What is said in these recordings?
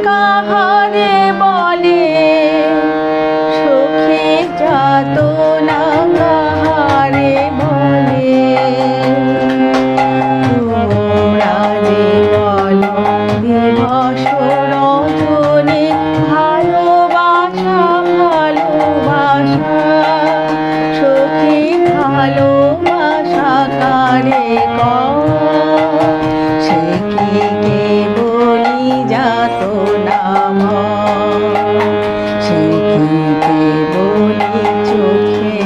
কাহারে বলে সখী যাতনা কাহারে বলে তোমরা যে বলো দিবস রজনী ভালোবাসা ভালোবাসা সখী ভালোবাসা কারে সে কি কে বলি যাতনা সে কি কে বলি চোখে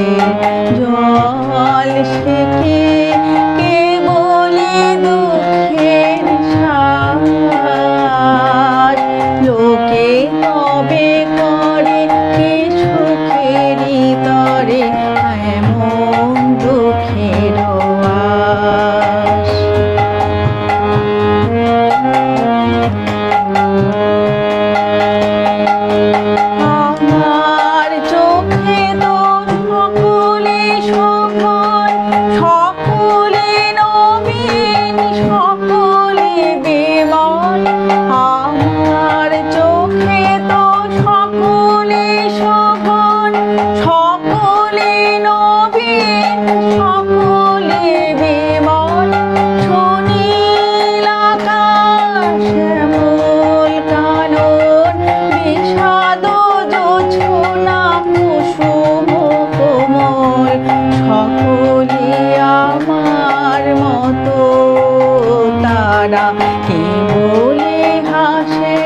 জল সে কি কে বলি দুঃখের শ্বাস লোকে তবে করে কি সুখেরই তরে এমন দুঃখের আশ আমার চোখে তো সকলে শোভন সকলে নবীন সকলে বিমল আমার চোখে তো সকলে শোভন সকলে নবীন সকলে বিমল সুনীল আকাশ শ্যামল কানন বিষাদ জোছনা কুসুম কোমল সকলে আমার মতো তারা কে বলে হাসে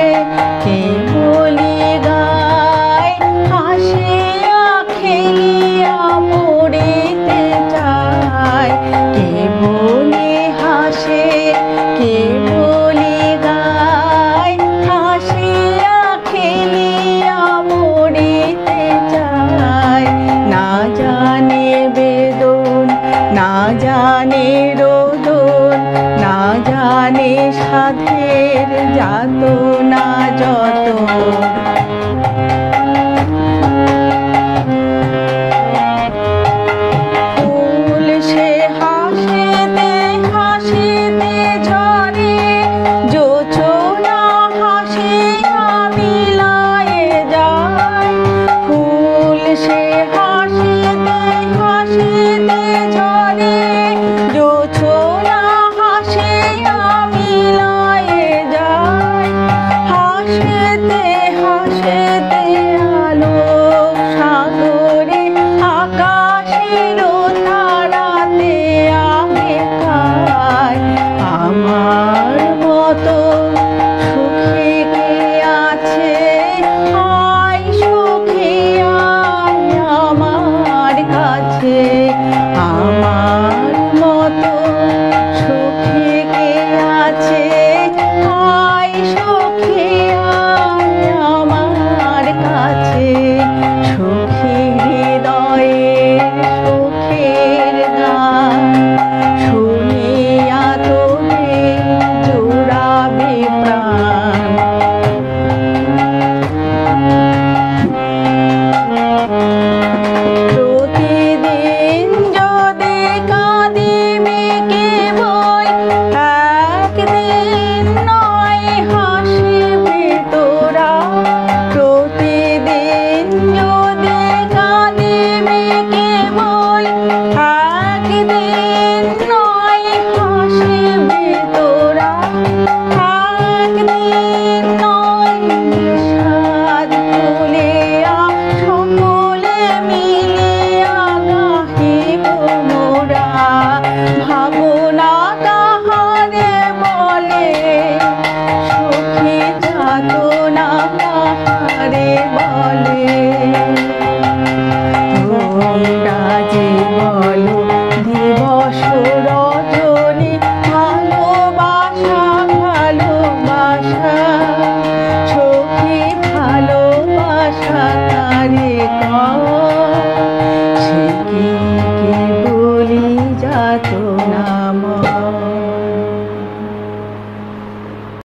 কে বলে গায় হাসিয়া খেলিয়া পড়িতে চায় কে বলে হাসে কে বলে গায় হাসিয়া খেলিয়া পড়িতে চায় না জানে বেদন না জানে রোদন না জানে সাধের যাতনা যত